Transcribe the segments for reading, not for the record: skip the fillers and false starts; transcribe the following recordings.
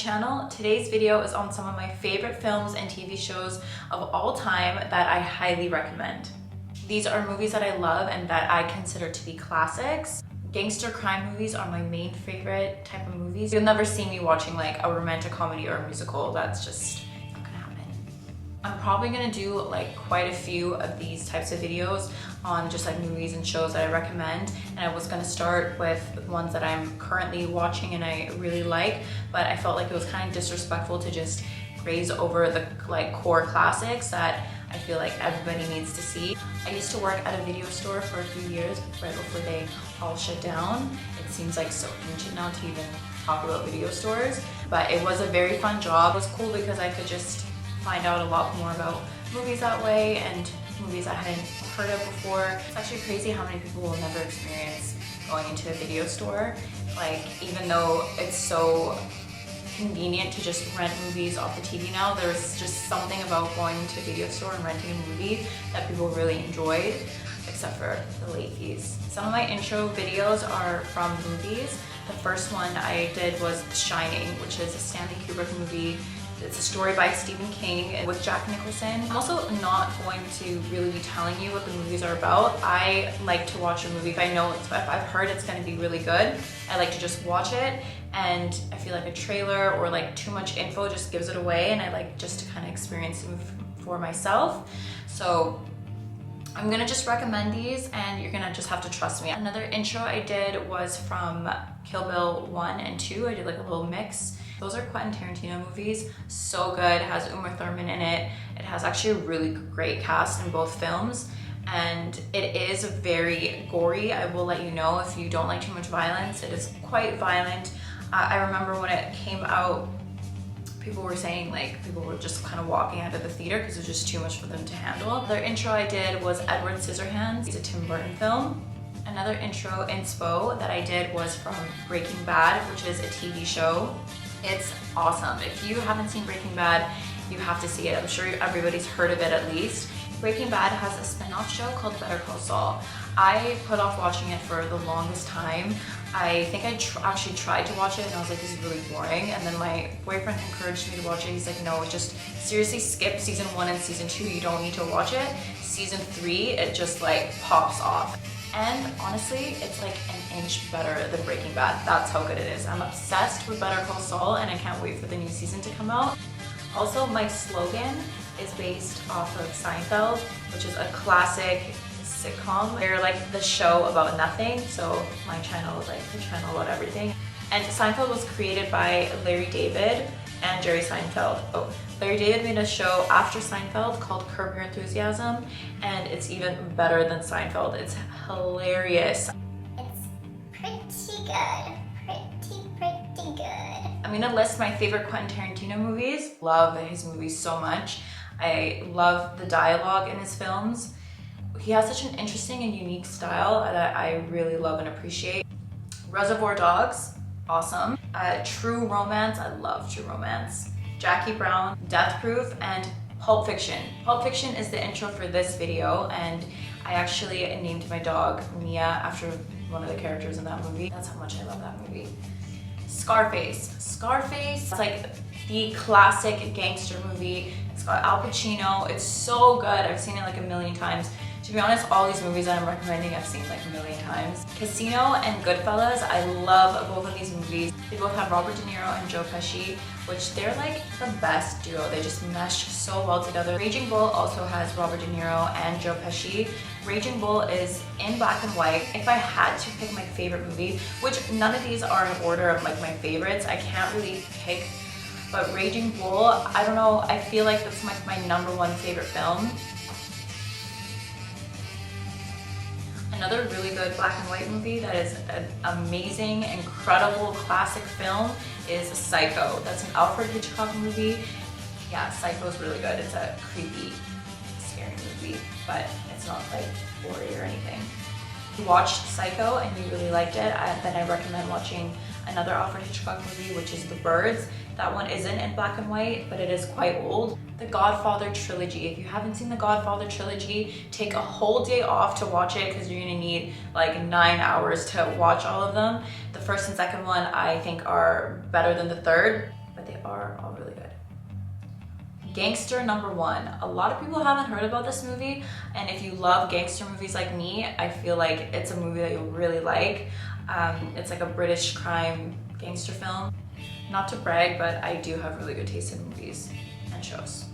channel. Today's video is on some of my favorite films and TV shows of all time that I highly recommend. These are movies that I love and that I consider to be classics. Gangster crime movies are my main favorite type of movies. You'll never see me watching like a romantic comedy or a musical. That's just not gonna happen. I'm probably gonna do like quite a few of these types of videos on just like movies and shows that I recommend, and I was gonna start with ones that I'm currently watching and I really like, but I felt like it was kind of disrespectful to just graze over the like core classics that I feel like everybody needs to see. I used to work at a video store for a few years right before they all shut down. It seems like so ancient now to even talk about video stores, but it was a very fun job. It was cool because I could just find out a lot more about movies that way and movies I hadn't heard of before. It's actually crazy how many people will never experience going into a video store. Like, even though it's so convenient to just rent movies off the TV now, there's just something about going to a video store and renting a movie that people really enjoyed, except for the late fees. Some of my intro videos are from movies. The first one I did was Shining, which is a Stanley Kubrick movie. It's a story by Stephen King with Jack Nicholson. I'm also not going to really be telling you what the movies are about. I like to watch a movie if I know, if I've heard it's going to be really good. I like to just watch it, and I feel like a trailer or like too much info just gives it away, and I like just to kind of experience it for myself. So I'm gonna just recommend these and you're gonna just have to trust me. Another intro I did was from Kill Bill 1 and 2. I did like a little mix. Those are Quentin Tarantino movies. So good. It has Uma Thurman in it. It has actually a really great cast in both films. And it is very gory. I will let you know if you don't like too much violence. It is quite violent. I remember when it came out, people were saying like people were just kind of walking out of the theater because it was just too much for them to handle. The intro I did was Edward Scissorhands. It's a Tim Burton film. Another intro inspo that I did was from Breaking Bad, which is a TV show. It's awesome. If you haven't seen Breaking Bad, you have to see it. I'm sure everybody's heard of it at least. Breaking Bad has a spin-off show called Better Call Saul. I put off watching it for the longest time. I think I actually tried to watch it and I was like, this is really boring. And then my boyfriend encouraged me to watch it. He's like, no, just seriously skip season 1 and season 2. You don't need to watch it. Season 3, it just like pops off. And honestly, it's like an inch better than Breaking Bad. That's how good it is. I'm obsessed with Better Call Saul and I can't wait for the new season to come out. Also, my slogan is based off of Seinfeld, which is a classic sitcom. They're like the show about nothing, so my channel is like the channel about everything. And Seinfeld was created by Larry David and Jerry Seinfeld. Oh, Larry David made a show after Seinfeld called Curb Your Enthusiasm, and it's even better than Seinfeld. It's hilarious. It's pretty good. Pretty good. I'm gonna list my favorite Quentin Tarantino movies. Love his movies so much. I love the dialogue in his films. He has such an interesting and unique style that I really love and appreciate. Reservoir Dogs, awesome. True Romance, I love True Romance. Jackie Brown, Death Proof, and Pulp Fiction. Pulp Fiction is the intro for this video, and I actually named my dog Mia after one of the characters in that movie. That's how much I love that movie. Scarface. Scarface is like the classic gangster movie. It's got Al Pacino. It's so good. I've seen it like a million times. To be honest, all these movies that I'm recommending I've seen like a million times. Casino and Goodfellas, I love both of these movies. They both have Robert De Niro and Joe Pesci, which they're like the best duo. They just mesh so well together. Raging Bull also has Robert De Niro and Joe Pesci. Raging Bull is in black and white. If I had to pick my favorite movie, which none of these are in order of like my favorites, I can't really pick, but Raging Bull, I don't know, I feel like that's like my #1 favorite film. Another really good black and white movie that is an amazing, incredible classic film is Psycho. That's an Alfred Hitchcock movie. Yeah, Psycho is really good. It's a creepy, scary movie, but it's not like gory or anything. If you watched Psycho and you really liked it, then I recommend watching another Alfred Hitchcock movie, which is The Birds. That one isn't in black and white, but it is quite old. The Godfather trilogy. If you haven't seen the Godfather trilogy, take a whole day off to watch it because you're gonna need like 9 hours to watch all of them. The first and second one I think are better than the third. but they are all really good. Gangster number one. A lot of people haven't heard about this movie, and if you love gangster movies like me, I feel like it's a movie that you'll really like. It's like a British crime gangster film. Not to brag, but I do have really good taste in movies and shows.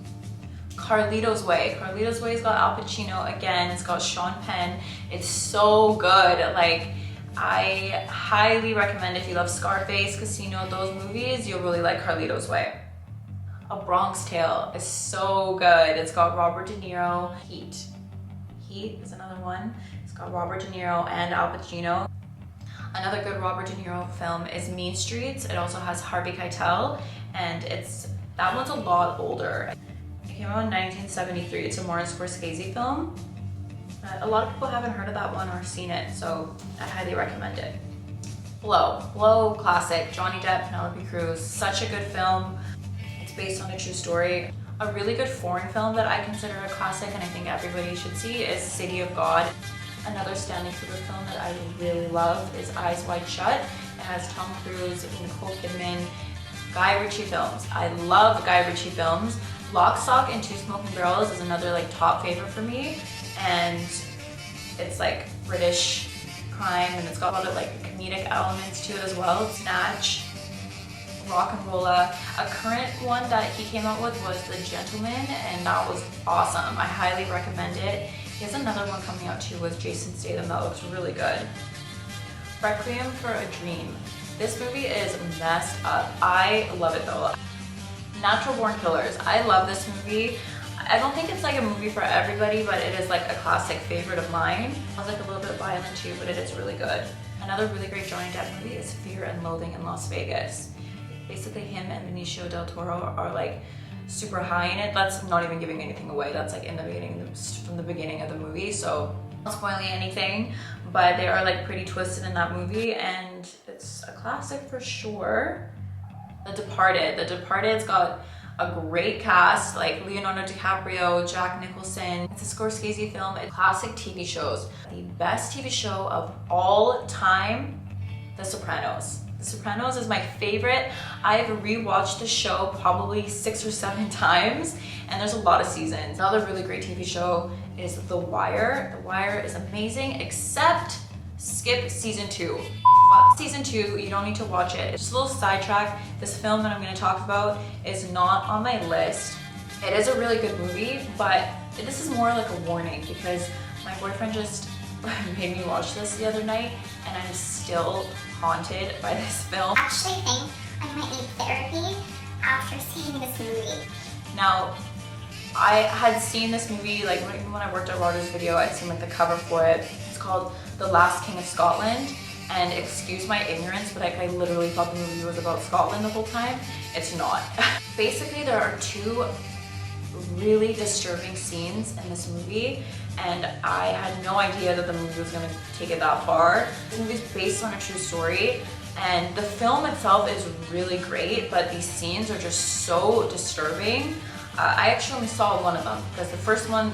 Carlito's Way. Carlito's Way's got Al Pacino again. It's got Sean Penn. It's so good. Like, I highly recommend if you love Scarface, Casino, those movies, you'll really like Carlito's Way. A Bronx Tale is so good. It's got Robert De Niro. Heat. Heat is another one. It's got Robert De Niro and Al Pacino. Another good Robert De Niro film is Mean Streets. It also has Harvey Keitel, and that one's a lot older. It came out in 1973. It's a Martin Scorsese film. A lot of people haven't heard of that one or seen it, so I highly recommend it. Blow. Blow, classic. Johnny Depp, Penelope Cruz. Such a good film. It's based on a true story. A really good foreign film that I consider a classic and I think everybody should see is City of God. Another Stanley Kubrick film that I really love is Eyes Wide Shut. It has Tom Cruise, Nicole Kidman, Guy Ritchie films. I love Guy Ritchie films. Lock, Stock, and Two Smoking Barrels is another like top favorite for me, and it's like British crime, and it's got a lot of like comedic elements to it as well. Snatch, Rock'n'Rolla. A current one that he came out with was The Gentleman, and that was awesome. I highly recommend it. He has another one coming out too with Jason Statham that looks really good. Requiem for a Dream. This movie is messed up. I love it though. Natural Born Killers. I love this movie. I don't think it's like a movie for everybody, but it is like a classic favorite of mine. It's like a little bit violent too, but it is really good. Another really great Johnny Depp movie is Fear and Loathing in Las Vegas. Basically him and Benicio del Toro are like super high in it. That's not even giving anything away. That's like in the beginning, from the beginning of the movie, so not spoiling anything, but they are like pretty twisted in that movie, and it's a classic for sure. The Departed. The Departed's got a great cast, like Leonardo DiCaprio, Jack Nicholson. It's a Scorsese film. It's classic TV shows. The best TV show of all time, The Sopranos. The Sopranos is my favorite. I've rewatched the show probably 6 or 7 times, and there's a lot of seasons. Another really great TV show is The Wire. The Wire is amazing, except skip season 2. Fuck season 2, you don't need to watch it. Just a little sidetrack. This film that I'm gonna talk about is not on my list. It is a really good movie, but this is more like a warning because my boyfriend just made me watch this the other night, and I'm still haunted by this film. I actually think I might need therapy after seeing this movie. Now, I had seen this movie, like when I worked at Rogers Video, I'd seen like the cover for it. It's called The Last King of Scotland, and excuse my ignorance, but like I literally thought the movie was about Scotland the whole time. It's not. Basically, there are 2 really disturbing scenes in this movie, and I had no idea that the movie was gonna take it that far. This movie is based on a true story, and the film itself is really great, but these scenes are just so disturbing. I actually only saw one of them because the first one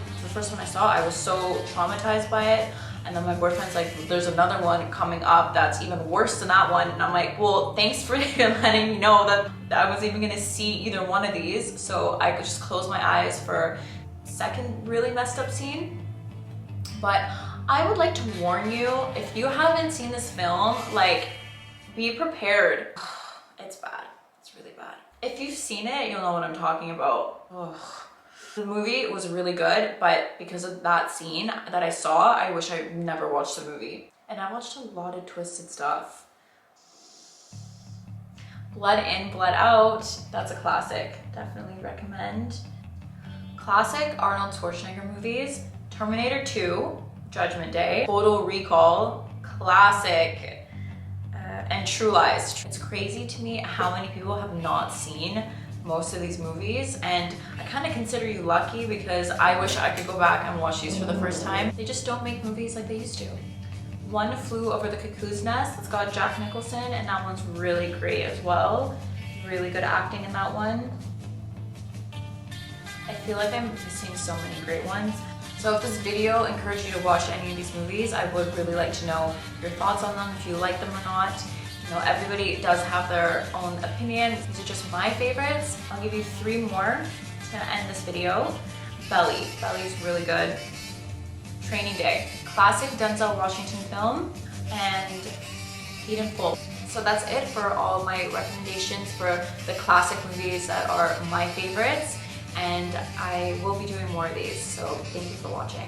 I saw, I was so traumatized by it, and then my boyfriend's like, there's another one coming up that's even worse than that one, and I'm like, well, thanks for letting me know that I was even gonna see either one of these, so I could just close my eyes for the second really messed up scene. But I would like to warn you, if you haven't seen this film, like, be prepared. It's bad. It's really bad. If you've seen it, you'll know what I'm talking about. Ugh. The movie was really good, but because of that scene that I saw, I wish I never watched the movie. And I watched a lot of twisted stuff. Blood In, Blood Out, that's a classic. Definitely recommend. Classic Arnold Schwarzenegger movies. Terminator 2, Judgment Day. Total Recall, classic. And True Lies. It's crazy to me how many people have not seen most of these movies, and I kind of consider you lucky because I wish I could go back and watch these for the first time. They just don't make movies like they used to. One Flew Over the Cuckoo's Nest. It's got Jack Nicholson, and that one's really great as well. Really good acting in that one. I feel like I'm missing so many great ones. So if this video encouraged you to watch any of these movies, I would really like to know your thoughts on them, if you like them or not. You know, everybody does have their own opinion. These are just my favorites. I'll give you 3 more to end this video. Belly. Belly's really good. Training Day. Classic Denzel Washington film. And Paid in Full. So that's it for all my recommendations for the classic movies that are my favorites. And I will be doing more of these. So thank you for watching.